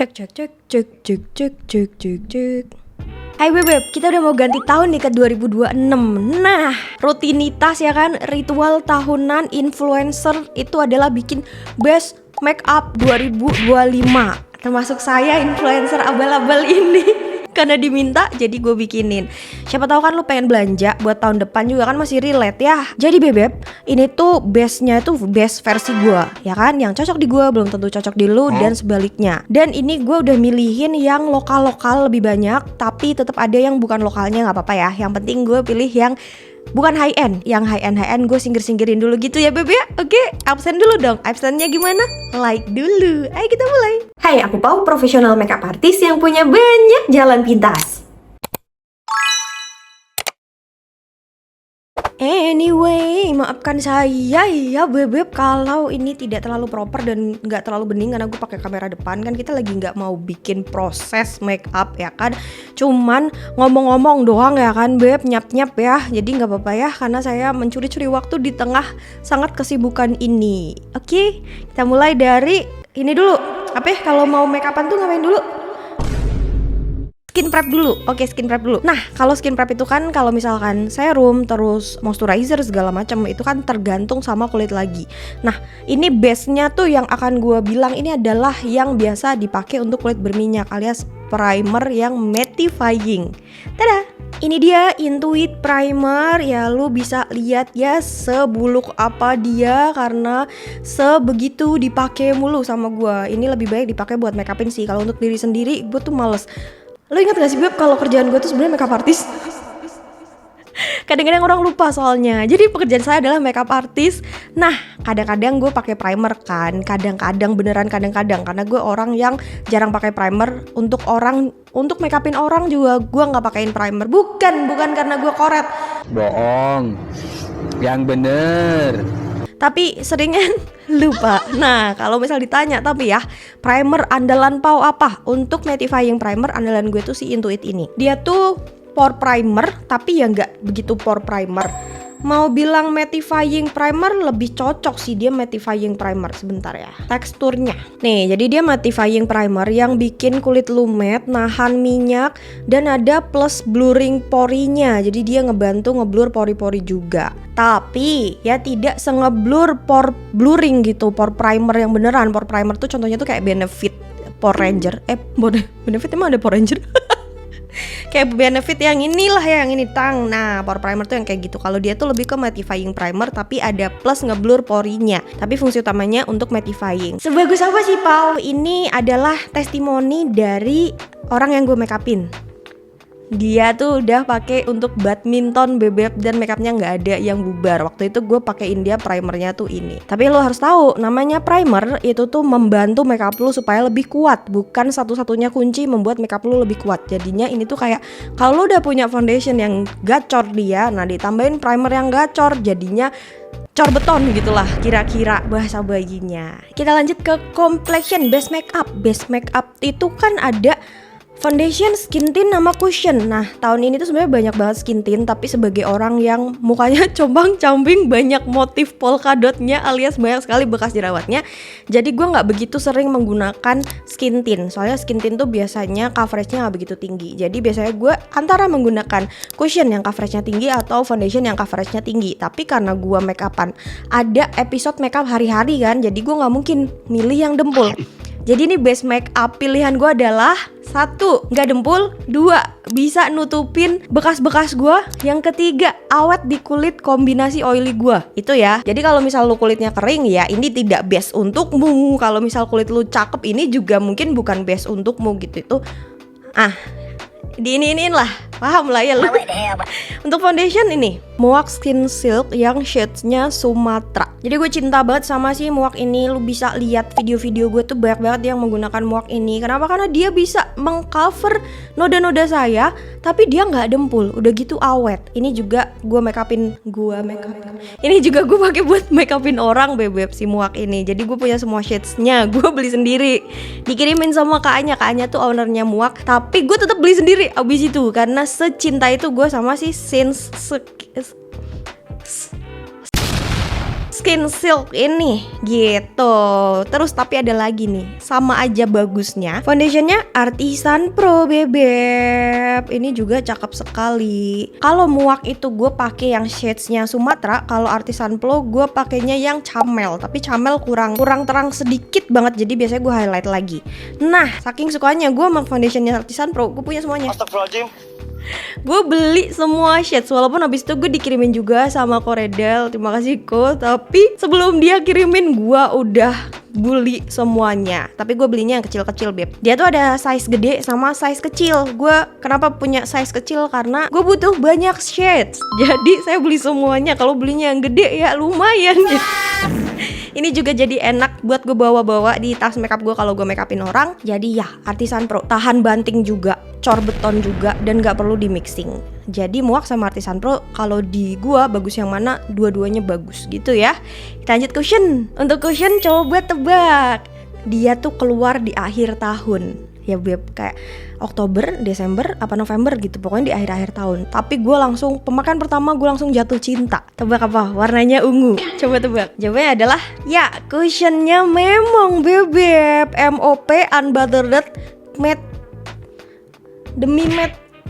Cek cek cek cek cek cek cek cek cek. Hai bebek, kita udah mau ganti tahun nih ke 2026. Nah, rutinitas ya kan, ritual tahunan influencer itu adalah bikin best makeup 2025. Termasuk saya influencer abal-abal ini. Karena diminta jadi gue bikinin. Siapa tahu kan lu pengen belanja buat tahun depan juga kan masih relate ya. Jadi bebek, ini tuh bestnya tuh best versi gue, ya kan? Yang cocok di gue belum tentu cocok di lu dan sebaliknya. Dan ini gue udah milihin yang lokal-lokal lebih banyak, tapi tetap ada yang bukan lokalnya, nggak apa-apa ya. Yang penting gue pilih yang bukan high end, yang high end gue singkir-singkirin dulu gitu ya beb ya. Oke, absen dulu dong. Absennya gimana? Like dulu. Ayo kita mulai. Hai, aku Pau, profesional makeup artist yang punya banyak jalan pintas. Anyway, maafkan saya ya bebek kalau ini tidak terlalu proper dan nggak terlalu bening karena gue pakai kamera depan. Kan kita lagi nggak mau bikin proses make up ya kan, cuman ngomong-ngomong doang ya kan beb, nyap-nyap ya. Jadi nggak apa-apa ya karena saya mencuri-curi waktu di tengah sangat kesibukan ini. Oke, kita mulai dari ini dulu. Apa ya, kalau mau make upan tuh ngapain dulu? Skin prep dulu. Oke, skin prep dulu. Nah, kalau skin prep itu kan kalau misalkan serum terus moisturizer segala macam itu kan tergantung sama kulit lagi. Nah, ini base-nya tuh yang akan gue bilang ini adalah yang biasa dipakai untuk kulit berminyak alias primer yang mattifying. Tada! Ini dia Intuit Primer. Ya lu bisa lihat ya sebuluk apa dia karena sebegitu dipakai mulu sama gue. Ini lebih baik dipakai buat make upin sih. Kalau untuk diri sendiri gue tuh males. Lo ingat gak sih beb kalau kerjaan gue tuh sebenarnya makeup artist? Kadang-kadang orang lupa soalnya. Jadi pekerjaan saya adalah makeup artist. Nah, kadang-kadang gue pakai primer kan. Kadang-kadang beneran kadang-kadang karena gue orang yang jarang pakai primer. Untuk make upin orang juga gue nggak pakein primer. Bukan karena gue koret. Bohong. Yang bener. Tapi seringan lupa. Nah, kalau misal ditanya tapi ya, primer andalan Pau apa? Untuk mattifying primer andalan gue tuh si Intuit ini. Dia tuh pore primer, tapi ya nggak begitu pore primer. Mau bilang mattifying primer lebih cocok sih, dia mattifying primer. Sebentar ya, teksturnya nih, jadi dia mattifying primer yang bikin kulit lu matte, nahan minyak, dan ada plus blurring porinya. Jadi dia ngebantu ngeblur pori-pori juga. Tapi ya tidak sengeblur pore blurring gitu, pore primer yang beneran. Pore primer tuh contohnya tuh kayak Benefit Pore Ranger. Benefit emang ada Pore Ranger? Kayak Benefit yang inilah ya, yang ini tang. Nah, pore primer tuh yang kayak gitu. Kalau dia tuh lebih ke mattifying primer tapi ada plus ngeblur porinya. Tapi fungsi utamanya untuk mattifying. Sebagus apa sih Pau? Ini adalah testimoni dari orang yang gue make upin. Dia tuh udah pakai untuk badminton bebek dan makeupnya nggak ada yang bubar. Waktu itu gue pakein dia primernya tuh ini. Tapi lo harus tahu, namanya primer itu tuh membantu makeup lo supaya lebih kuat, bukan satu-satunya kunci membuat makeup lo lebih kuat. Jadinya ini tuh kayak kalau lo udah punya foundation yang gacor dia, nah ditambahin primer yang gacor, jadinya cor beton gitulah kira-kira bahasa bayinya. Kita lanjut ke complexion base makeup. Base makeup itu kan ada foundation, skin tint, sama cushion. Nah, tahun ini tuh sebenarnya banyak banget skin tint, tapi sebagai orang yang mukanya combang-cambing, banyak motif polka dotnya alias banyak sekali bekas jerawatnya, jadi gue nggak begitu sering menggunakan skin tint. Soalnya skin tint tuh biasanya coveragenya nggak begitu tinggi. Jadi biasanya gue antara menggunakan cushion yang coveragenya tinggi atau foundation yang coveragenya tinggi. Tapi karena gue make upan ada episode make up hari-hari kan, jadi gue nggak mungkin milih yang dempul. Jadi ini base make up pilihan gue adalah 1, nggak dempul, 2, bisa nutupin bekas-bekas gue, yang ketiga, awet di kulit kombinasi oily gue. Itu ya. Jadi kalau misal lu kulitnya kering ya ini tidak best untukmu. Kalau misal kulit lu cakep ini juga mungkin bukan best untukmu gitu. Itu diinin lah, paham lah ya lu. Untuk foundation ini Muak Skin Silk yang shades-nya Sumatra. Jadi gue cinta banget sama si muak ini. Lu bisa lihat video-video gue tuh banyak banget yang menggunakan muak ini. Kenapa? Karena dia bisa mengcover noda-noda saya, tapi dia nggak dempul. Udah gitu awet. Ini juga gue make upin. Ini juga gue pakai buat make upin orang bebek si muak ini. Jadi gue punya semua shades-nya. Gue beli sendiri. Dikirimin sama kakaknya. Kakaknya tuh ownernya muak. Tapi gue tetap beli sendiri abis itu karena secinta itu gue sama si Skin Silk ini gitu. Terus tapi ada lagi nih, sama aja bagusnya, foundationnya Artisan Pro bebek. Ini juga cakep sekali. Kalau muak itu gue pakai yang shadesnya Sumatra. Kalau Artisan Pro gue pakainya yang camel. Tapi camel kurang terang sedikit banget. Jadi biasanya gue highlight lagi. Nah, saking sukanya gue sama foundationnya Artisan Pro, gue punya semuanya. Astagfirullahaladzim. Gue beli semua shades, walaupun habis itu gue dikirimin juga sama Koredel. Terima kasih Ko. Tapi sebelum dia kirimin gue udah beli semuanya. Tapi gue belinya yang kecil-kecil beb. Dia tuh ada size gede sama size kecil. Gue kenapa punya size kecil? Karena gue butuh banyak shades. Jadi saya beli semuanya. Kalau belinya yang gede ya lumayan gitu. Ini juga jadi enak buat gue bawa-bawa di tas makeup gue kalau gue makeupin orang. Jadi ya Artisan Pro, tahan banting juga, cor beton juga, dan gak perlu di mixing. Jadi muak sama Artisan Pro, kalau di gue bagus yang mana, dua-duanya bagus gitu ya. Kita lanjut cushion. Untuk cushion coba tebak, dia tuh keluar di akhir tahun. Ya beb, kayak Oktober, Desember, apa November gitu. Pokoknya di akhir-akhir tahun. Tapi gue langsung, pemakaian pertama gue langsung jatuh cinta. Tebak apa? Warnanya ungu. Coba tebak. Jawabannya adalah, ya cushionnya memang bebek MOP Unbuttered Matte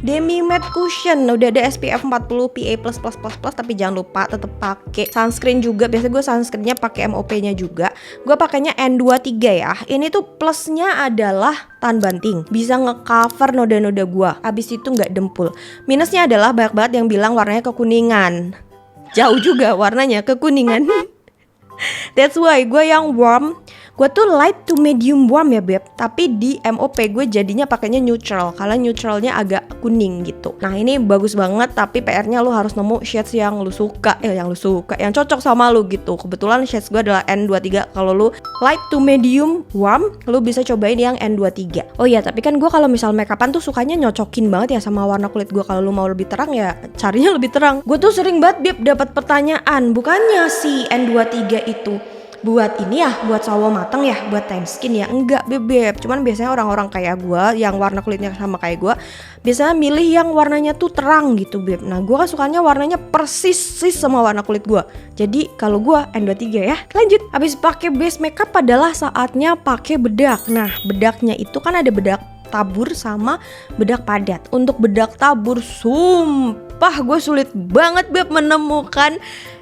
Demi matte cushion. Udah ada SPF 40 PA++++, tapi jangan lupa tetap pakai sunscreen juga. Biasanya gue sunscreennya pakai MOP-nya juga. Gue pakainya N23 ya. Ini tuh plusnya adalah tahan banting, bisa ngecover noda-noda gue. Abis itu nggak dempul. Minusnya adalah banyak banget yang bilang warnanya kekuningan. Jauh juga warnanya kekuningan. That's why gue yang warm, gue tuh light to medium warm ya beb. Tapi di MOP gue jadinya pakainya neutral, karena neutralnya agak kuning gitu. Nah ini bagus banget, tapi PR-nya lu harus nemu shades yang lu suka, yang cocok sama lu gitu. Kebetulan shades gue adalah N23. Kalau lu light to medium warm, lu bisa cobain yang N23. Oh iya, tapi kan gue kalau misal makeupan tuh sukanya nyocokin banget ya sama warna kulit gue. Kalau lu mau lebih terang ya carinya lebih terang. Gue tuh sering banget beb dapat pertanyaan, bukannya si N23 itu buat ini ya, buat sawo mateng ya, buat tan skin ya? Enggak bebek, cuman biasanya orang-orang kayak gue yang warna kulitnya sama kayak gue biasanya milih yang warnanya tuh terang gitu beb. Nah gue kan sukanya warnanya persis sama warna kulit gue. Jadi kalau gue N23 ya. Lanjut, habis pakai base makeup adalah saatnya pakai bedak. Nah bedaknya itu kan ada bedak tabur sama bedak padat. Untuk bedak tabur sumpah gue sulit banget beb menemukan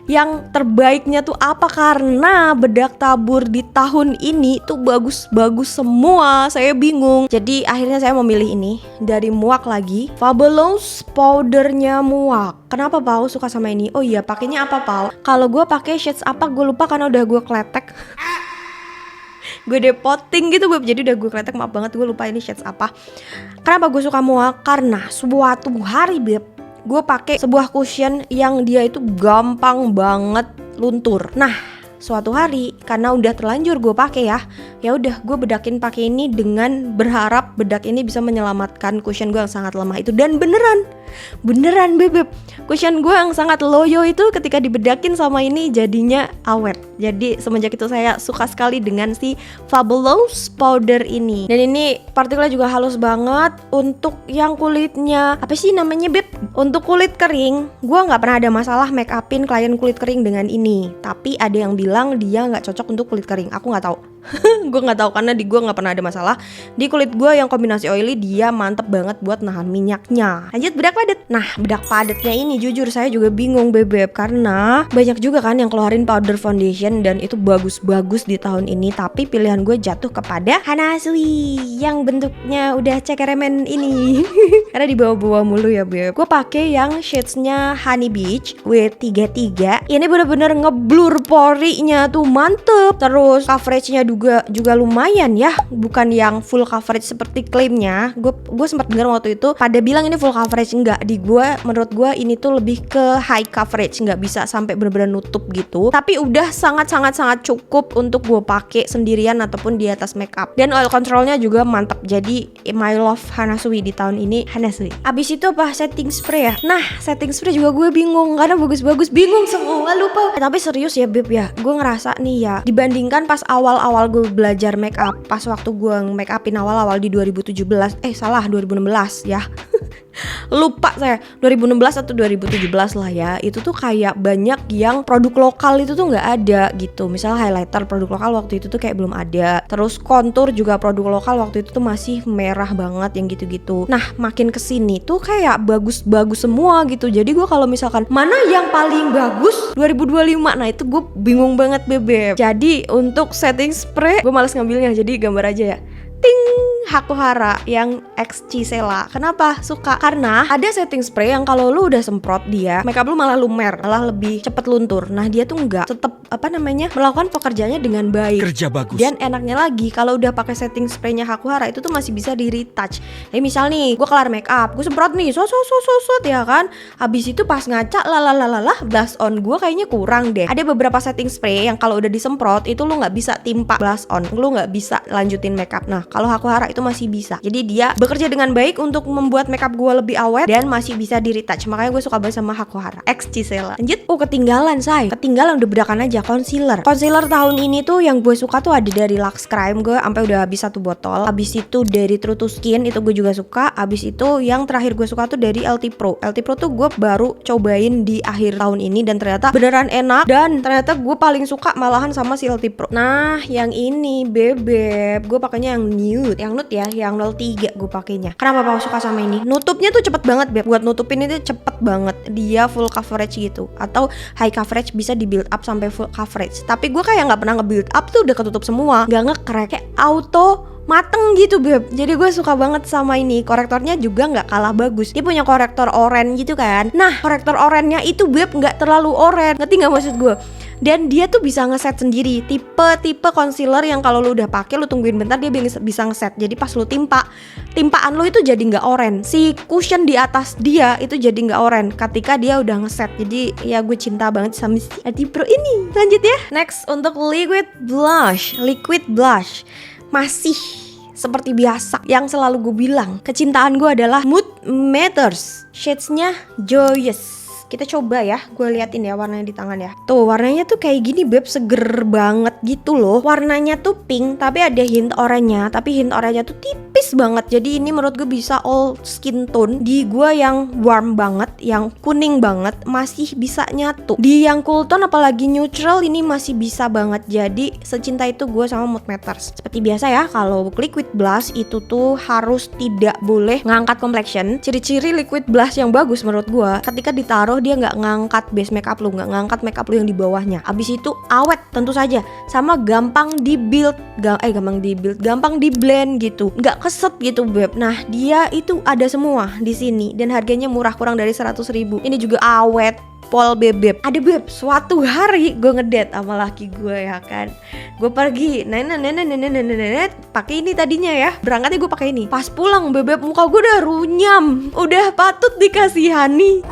yang terbaiknya tuh apa, karena bedak tabur di tahun ini tuh bagus-bagus semua. Saya bingung. Jadi akhirnya saya memilih ini dari Muak lagi, Fabulous powdernya Muak. Kenapa Pau suka sama ini? Oh iya, pakainya apa Pau? Kalau gue pakai shades apa gue lupa karena udah gue kletek. Gue depoting gitu beb, jadi udah gue kletek, maaf banget gue lupa ini shades apa. Kenapa gue suka Muak? Karena suatu hari beb, gue pakai sebuah cushion yang dia itu gampang banget luntur. Nah, suatu hari karena udah terlanjur gue pakai ya udah gue bedakin pakai ini dengan berharap bedak ini bisa menyelamatkan cushion gue yang sangat lemah itu. Dan beneran bebek, cushion gue yang sangat loyo itu ketika dibedakin sama ini jadinya awet. Jadi semenjak itu saya suka sekali dengan si Fabulous powder ini. Dan ini partikelnya juga halus banget. Untuk yang kulitnya apa sih namanya beb? Untuk kulit kering, gue nggak pernah ada masalah make upin klien kulit kering dengan ini. Tapi ada yang bilang dia nggak cocok untuk kulit kering. Aku nggak tahu. Gue nggak tahu karena di gue nggak pernah ada masalah. Di kulit gue yang kombinasi oily dia mantep banget buat nahan minyaknya. Lanjut bedak padat. Nah bedak padatnya ini jujur saya juga bingung bebek, karena banyak juga kan yang keluarin powder foundation dan itu bagus-bagus di tahun ini. Tapi pilihan gue jatuh kepada Hana Sui yang bentuknya udah cekeremen ini. Karena dibawa-bawa mulu ya beb. Gue pakai yang shadesnya Honey Beach W33. Ini bener-bener ngeblur porinya tuh mantep. Terus coveragenya juga lumayan ya, bukan yang full coverage seperti klaimnya. Gue sempat dengar waktu itu pada bilang ini full coverage. Enggak, di gue menurut gue ini tuh lebih ke high coverage, nggak bisa sampai benar-benar nutup gitu. Tapi udah sangat cukup untuk gue pakai sendirian ataupun di atas makeup. Dan oil controlnya juga mantap. Jadi my love Hana Sui di tahun ini Hana Sui. Abis itu apa? Setting spray ya. Nah setting spray juga gue bingung karena bagus-bagus bingung semua lupa. Tapi serius ya beb ya, gue ngerasa nih ya, dibandingkan pas awal-awal gue belajar make up, pas waktu gue make upin awal-awal di 2016 2016 ya Lupa saya 2016 atau 2017 lah ya. Itu tuh kayak banyak yang produk lokal itu tuh nggak ada gitu. Misal highlighter produk lokal waktu itu tuh kayak belum ada. Terus kontur juga produk lokal waktu itu tuh masih merah banget yang gitu-gitu. Nah makin kesini tuh kayak bagus-bagus semua gitu. Jadi gue kalau misalkan mana yang paling bagus 2025, nah itu gue bingung banget bebek. Jadi untuk setting spray gue males ngambilnya, jadi gambar aja ya. Ting, Hakuhara yang X Cisela. Kenapa suka? Karena ada setting spray yang kalau lu udah semprot dia, makeup lu malah lumer, malah lebih cepet luntur. Nah dia tuh enggak, tetap melakukan pekerjaannya dengan baik. Kerja bagus. Dan enaknya lagi kalau udah pakai setting spraynya Hakuhara itu tuh masih bisa di retouch. Jadi misal nih, gue kelar makeup, gue semprot nih, sot ya kan. Habis itu pas ngaca, blush on gue kayaknya kurang deh. Ada beberapa setting spray yang kalau udah disemprot itu lu nggak bisa timpa blush on, lu nggak bisa lanjutin makeup. Nah kalau Hakuhara itu masih bisa. Jadi dia bekerja dengan baik untuk membuat makeup gue lebih awet dan masih bisa di retouch. Makanya gue suka banget sama Hakuhara X Cisela. Lanjut, ketinggalan say. Ketinggalan, udah bedakan aja concealer. Concealer tahun ini tuh yang gue suka tuh ada dari Lux Crime, gue sampai udah habis 1 botol. Habis itu dari True to Skin, itu gue juga suka. Habis itu yang terakhir gue suka tuh dari LT Pro. LT Pro tuh gue baru cobain di akhir tahun ini dan ternyata beneran enak, dan ternyata gue paling suka malahan sama si LT Pro. Nah, yang ini bebek, gue pakainya yang nude ya, yang 03 gue pakainya. Kenapa Pau suka sama ini? Nutupnya tuh cepet banget beb. Buat nutupin itu cepet banget. Dia full coverage gitu, atau high coverage, bisa di build up sampai full coverage. Tapi gue kayak nggak pernah nge-build up tuh udah ketutup semua, nggak nge-crack, kayak auto mateng gitu beb. Jadi gue suka banget sama ini. Korektornya juga nggak kalah bagus. Dia punya korektor oranye gitu kan. Nah korektor oranye itu beb nggak terlalu oranye, ngerti nggak maksud gue? Dan dia tuh bisa ngeset sendiri. Tipe concealer yang kalau lu udah pakai, lu tungguin bentar dia bisa ngeset. Jadi pas lu timpaan lu itu jadi nggak oranye. Si cushion di atas dia itu jadi nggak oranye ketika dia udah ngeset. Jadi ya gue cinta banget sama si LT Pro ini. Lanjut ya. Next untuk liquid blush. Masih seperti biasa yang selalu gue bilang, kecintaan gue adalah Mood Matters. Shades-nya Joyous. Kita coba ya, gue liatin ya warnanya di tangan ya. Tuh warnanya tuh kayak gini beb, seger banget gitu loh. Warnanya tuh pink tapi ada hint oranye, tapi hint oranye tuh tipis banget. Jadi ini menurut gue bisa all skin tone. Di gue yang warm banget, yang kuning banget masih bisa nyatu. Di yang cool tone apalagi neutral ini masih bisa banget. Jadi secinta itu gue sama Mood Matters. Seperti biasa ya, kalau liquid blush itu tuh harus tidak boleh ngangkat complexion. Ciri-ciri liquid blush yang bagus menurut gue, ketika ditaruh dia nggak ngangkat base makeup lu, nggak ngangkat makeup lu yang di bawahnya. Abis itu awet tentu saja, sama gampang di blend gitu, nggak keset gitu beb. Nah dia itu ada semua di sini dan harganya murah, kurang dari 100.000. Ini juga awet pol bebek. Ada beb, suatu hari gue ngedate sama laki gue ya kan. Gue pergi, pakai ini tadinya ya. Berangkatnya gue pakai ini. Pas pulang bebek, muka gue udah runyam, udah patut dikasihani.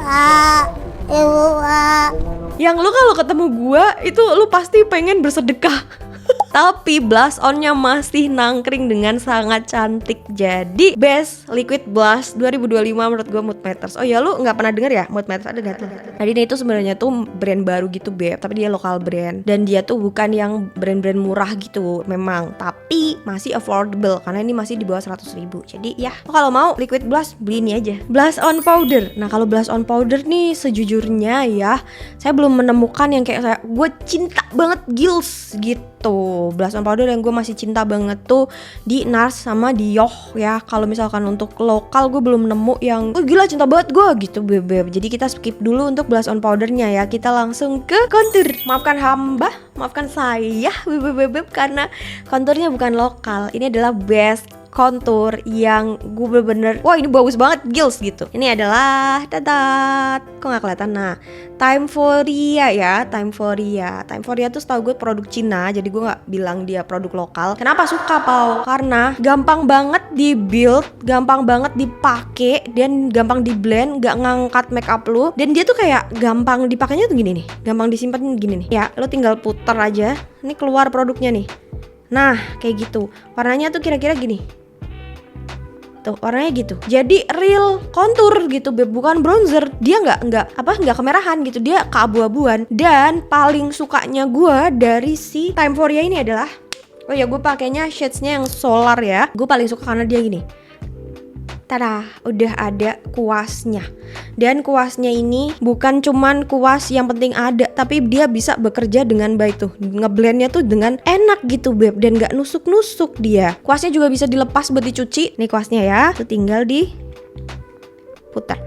Yang lu kalau ketemu gue itu lu pasti pengen bersedekah. Tapi blush onnya masih nangkring dengan sangat cantik. Jadi best liquid blush 2025 menurut gue Mood Matters. Oh ya, lu gak pernah denger ya Mood Matters? Ada gak tuh? Jadi ini tuh sebenarnya tuh brand baru gitu beb, tapi dia lokal brand. Dan dia tuh bukan yang brand-brand murah gitu memang, tapi masih affordable karena ini masih di bawah 100.000. Jadi ya, kalau mau liquid blush beli ini aja. Blush on powder. Nah kalau blush on powder nih sejujurnya ya, saya belum menemukan yang kayak gue cinta banget Gills gitu. Blush on powder yang gue masih cinta banget tuh di NARS sama di Yoh ya. Kalau misalkan untuk lokal gue belum nemu yang gila cinta banget gue gitu bebek. Jadi kita skip dulu untuk blush on powdernya ya. Kita langsung ke contour. Maafkan saya bebek karena konturnya bukan lokal. Ini adalah best kontur yang gue bener-bener wah ini bagus banget Gills gitu. Ini adalah kok nggak kelihatan. Nah Timeforia ya, Timeforia tuh setahu gue produk Cina, jadi gue nggak bilang dia produk lokal. Kenapa suka Pau? Karena gampang banget di build, gampang banget dipake, dan gampang di blend, nggak ngangkat makeup lu, dan dia tuh kayak gampang dipakainya tuh gini nih, gampang disimpan gini nih. Ya lo tinggal puter aja, ini keluar produknya nih. Nah kayak gitu, warnanya tuh kira-kira gini. Tuh warnanya gitu. Jadi real kontur gitu beb, bukan bronzer. Dia nggak kemerahan gitu, dia keabu-abuan. Dan paling sukanya gue dari si Timeforia ini adalah, oh ya gue pakainya shades-nya yang solar ya. Gue paling suka karena dia gini. Tada, udah ada kuasnya. Dan kuasnya ini bukan cuman kuas yang penting ada, tapi dia bisa bekerja dengan baik tuh. Ngeblendnya tuh dengan enak gitu beb, dan gak nusuk-nusuk dia. Kuasnya juga bisa dilepas buat dicuci. Nih kuasnya ya, tuh tinggal diputar.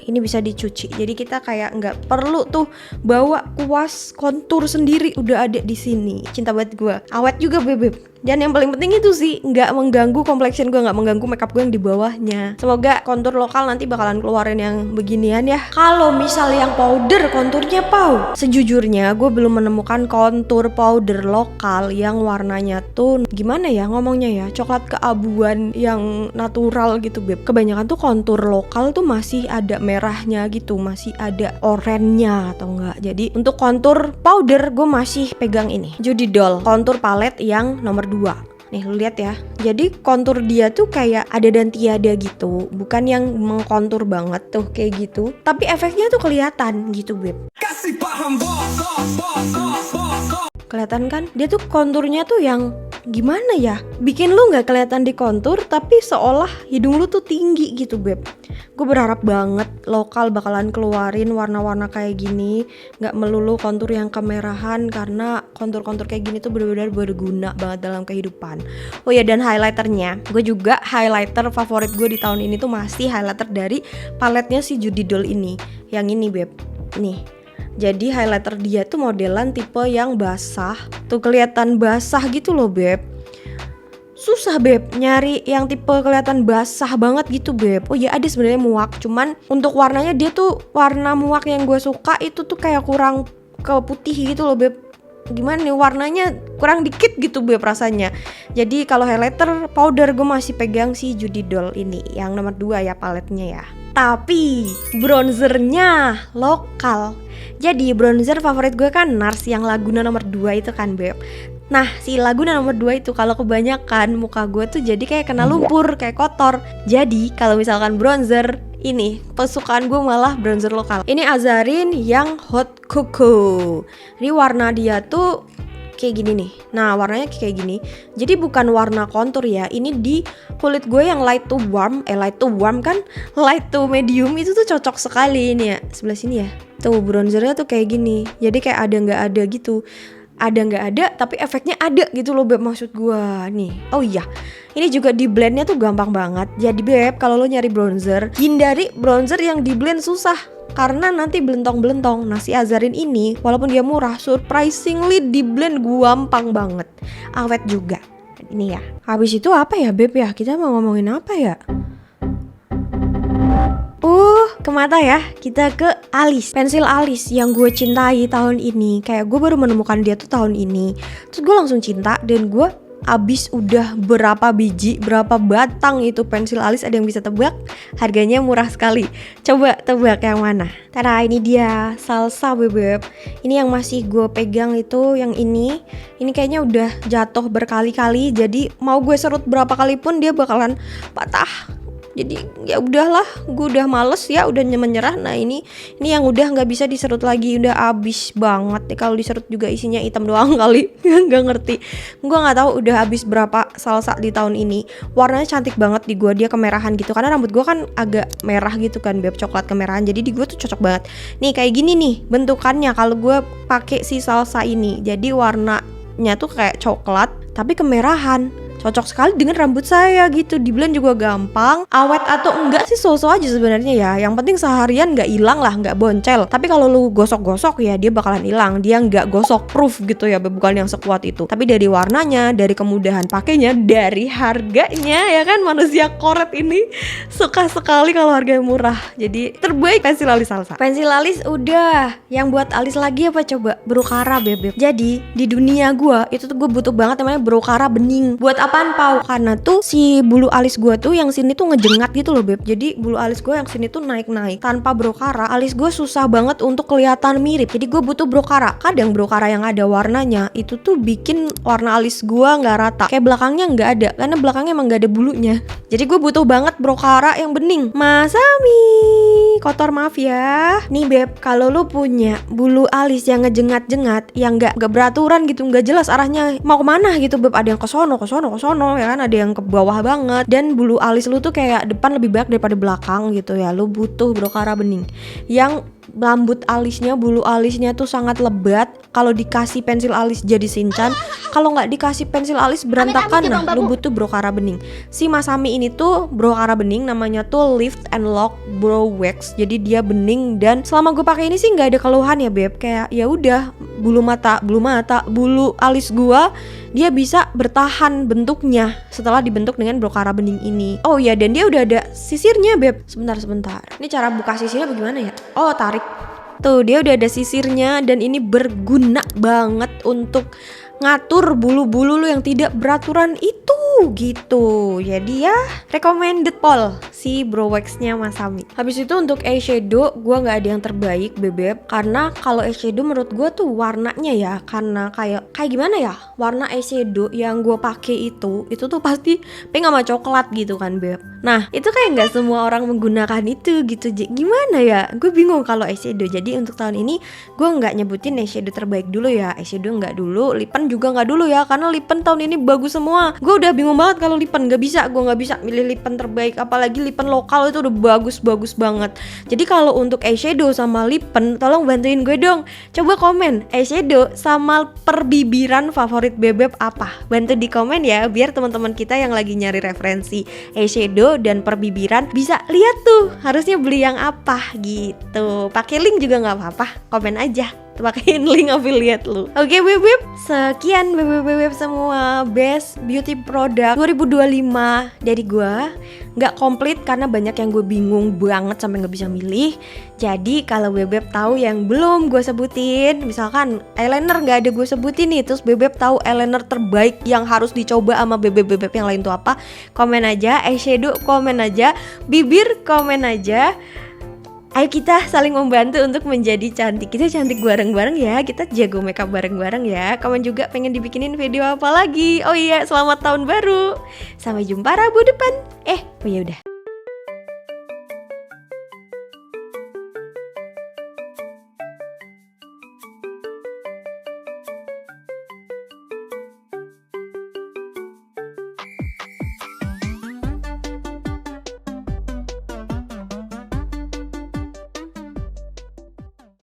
Ini bisa dicuci, jadi kita kayak nggak perlu tuh bawa kuas kontur sendiri, udah ada di sini. Cinta banget gue, awet juga beb. Dan yang paling penting itu sih nggak mengganggu complexion gue, nggak mengganggu makeup gue yang di bawahnya. Semoga kontur lokal nanti bakalan keluarin yang beginian ya. Kalau misal yang powder konturnya sejujurnya gue belum menemukan kontur powder lokal yang warnanya tuh gimana ya ngomongnya ya, coklat keabuan yang natural gitu beb. Kebanyakan tuh kontur lokal tuh masih ada merahnya gitu, masih ada oranye atau enggak. Jadi untuk kontur powder gue masih pegang ini Judy Doll kontur palette yang nomor 2. Nih lu lihat ya. Jadi kontur dia tuh kayak ada dan tiada gitu. Bukan yang mengkontur banget tuh kayak gitu. Tapi efeknya tuh kelihatan gitu beb. Kasih paham kelihatan kan? Dia tuh konturnya tuh yang gimana ya? Bikin lu gak kelihatan di kontur tapi seolah hidung lu tuh tinggi gitu beb. Gue berharap banget lokal bakalan keluarin warna-warna kayak gini, gak melulu kontur yang kemerahan, karena kontur-kontur kayak gini tuh benar-benar berguna banget dalam kehidupan. Oh ya, dan highlighternya, gue juga highlighter favorit gue di tahun ini tuh masih highlighter dari paletnya si Judy Doll ini. Yang ini beb, nih. Jadi highlighter dia tuh modelan tipe yang basah, tuh kelihatan basah gitu loh beb. Susah beb nyari yang tipe kelihatan basah banget gitu beb. Oh ya ada sebenarnya muak, cuman untuk warnanya dia tuh warna muak yang gue suka itu tuh kayak kurang ke putih gitu loh beb. Gimana nih warnanya kurang dikit gitu beb rasanya. Jadi kalau highlighter powder gue masih pegang si Judy Doll ini yang nomor 2 ya paletnya ya. Tapi bronzernya lokal. Jadi bronzer favorit gue kan NARS yang Laguna nomor 2 itu kan beb. Nah si Laguna nomor 2 itu kalau kebanyakan muka gue tuh jadi kayak kena lumpur, kayak kotor. Jadi kalau misalkan bronzer ini kesukaan gue malah bronzer lokal. Ini Azarin yang Hot Cocoa. Ini warna dia tuh kayak gini nih. Nah warnanya kayak gini. Jadi bukan warna kontur ya. Ini di kulit gue yang light to warm. Light to warm kan, light to medium itu tuh cocok sekali ini ya. Sebelah sini ya. Tuh bronzernya tuh kayak gini. Jadi kayak ada nggak ada gitu. Ada nggak ada tapi efeknya ada gitu loh beb, maksud gue nih. Oh iya, ini juga di blendnya tuh gampang banget. Jadi beb kalau lo nyari bronzer, hindari bronzer yang di blend susah karena nanti belentong-belentong. Nah si Azarin ini walaupun dia murah, surprisingly di blend gampang banget, awet juga. Ini ya. Habis itu apa ya beb ya, kita mau ngomongin apa ya? Ke mata ya, kita ke alis. Pensil alis yang gue cintai tahun ini. Kayak gue baru menemukan dia tuh tahun ini. Terus gue langsung cinta dan gue abis udah berapa biji, berapa batang itu pensil alis. Ada yang bisa tebak? Harganya murah sekali. Coba tebak yang mana? Tada, ini dia Salsa bebek. Ini yang masih gue pegang itu yang ini. Ini kayaknya udah jatuh berkali-kali. Jadi mau gue serut berapa kali pun dia bakalan patah. Jadi ya udahlah, gue udah males ya, udah menyerah. Nah ini yang udah nggak bisa diserut lagi, udah abis banget. Kalau diserut juga isinya hitam doang kali, nggak ngerti. Gue nggak tahu udah habis berapa salsa di tahun ini. Warnanya cantik banget di gue, dia kemerahan gitu. Karena rambut gue kan agak merah gitu kan, beb coklat kemerahan. Jadi di gue tuh cocok banget. Nih kayak gini nih bentukannya kalau gue pakai si salsa ini. Jadi warnanya tuh kayak coklat tapi kemerahan. Cocok sekali dengan rambut saya gitu. Di blend juga gampang. Awet atau enggak sih so-so aja sebenarnya ya. Yang penting seharian nggak hilang lah, nggak boncel. Tapi kalau lu gosok-gosok ya dia bakalan hilang. Dia nggak gosok proof gitu ya, bukan yang sekuat itu. Tapi dari warnanya, dari kemudahan pakainya, dari harganya ya kan, manusia koret ini suka sekali kalau harganya murah. Jadi terbaik pensil alis Salsa. Pensil alis udah. Yang buat alis lagi apa coba? Brokara bebek. Jadi di dunia gue itu tuh gue butuh banget namanya brokara bening. Buat apaan pau? Karena tuh si bulu alis gue tuh yang sini tuh ngejengat gitu loh beb. Jadi bulu alis gue yang sini tuh naik-naik. Tanpa brokara alis gue susah banget untuk kelihatan mirip. Jadi gue butuh brokara. Kadang brokara yang ada warnanya itu tuh bikin warna alis gue nggak rata. Kayak belakangnya nggak ada, karena belakangnya emang nggak ada bulunya. Jadi gue butuh banget brokara yang bening. Masami. kotor maaf ya. Nih Beb, kalau lu punya bulu alis yang ngejengat-jengat, yang nggak beraturan gitu, nggak jelas arahnya mau kemana gitu Beb, ada yang ke sono ya kan, ada yang ke bawah banget, dan bulu alis lu tuh kayak depan lebih banyak daripada belakang gitu ya, lu butuh Brokara Bening yang rambut alisnya, bulu alisnya tuh sangat lebat. Kalau dikasih pensil alis jadi Shinchan, kalau nggak dikasih pensil alis berantakan. Nah, lu butuh Brokara Bening. Si Masami ini tuh Brokara Bening, namanya tuh Lift and Lock Brow Wax. Jadi dia bening, dan selama gue pakai ini sih nggak ada keluhan ya Beb. Kayak ya udah, bulu alis gua dia bisa bertahan bentuknya setelah dibentuk dengan Brokara Bening ini. Oh ya, dan dia udah ada sisirnya Beb. Sebentar. Ini cara buka sisirnya bagaimana ya? Oh, tarik. Tuh, dia udah ada sisirnya, dan ini berguna banget untuk ngatur bulu-bulu lu yang tidak beraturan itu gitu. Jadi ya recommended Pol si brow wax-nya Masami. Habis itu untuk eyeshadow gua nggak ada yang terbaik Bebeb, karena kalau eyeshadow menurut gua tuh warnanya ya, karena kayak gimana ya, warna eyeshadow yang gua pakai itu tuh pasti pink sama coklat gitu kan Beb. Nah itu kayak nggak semua orang menggunakan itu gitu. Gimana ya, gue bingung kalau eyeshadow. Jadi untuk tahun ini gue nggak nyebutin eyeshadow terbaik dulu ya, eyeshadow nggak dulu, lipen juga nggak dulu ya, karena lipen tahun ini bagus semua. Gue udah bingung banget kalau lipen, gue nggak bisa milih lipen terbaik, apalagi lipen lokal itu udah bagus banget. Jadi kalau untuk eyeshadow sama lipen, tolong bantuin gue dong. Coba komen eyeshadow sama perbibiran favorit Bebeb apa, bantu di komen ya, biar teman-teman kita yang lagi nyari referensi eyeshadow dan perbibiran bisa lihat tuh harusnya beli yang apa gitu. Pakai link juga nggak apa-apa, komen aja, pakein link affiliate lu. Oke Bebeb, sekian Bebeb semua best beauty product 2025 dari gua. Nggak komplit karena banyak yang gue bingung banget sampai nggak bisa milih. Jadi kalau Bebeb tahu yang belum gue sebutin, misalkan eyeliner nggak ada gue sebutin nih, terus Bebeb tahu eyeliner terbaik yang harus dicoba sama Bebeb yang lain tuh apa, komen aja. Eyeshadow komen aja, bibir komen aja. Ayo kita saling membantu untuk menjadi cantik. Kita cantik bareng-bareng ya, kita jago makeup bareng-bareng ya. Komen juga pengen dibikinin video apa lagi. Oh iya, selamat tahun baru. Sampai jumpa Rabu depan. Oh ya udah,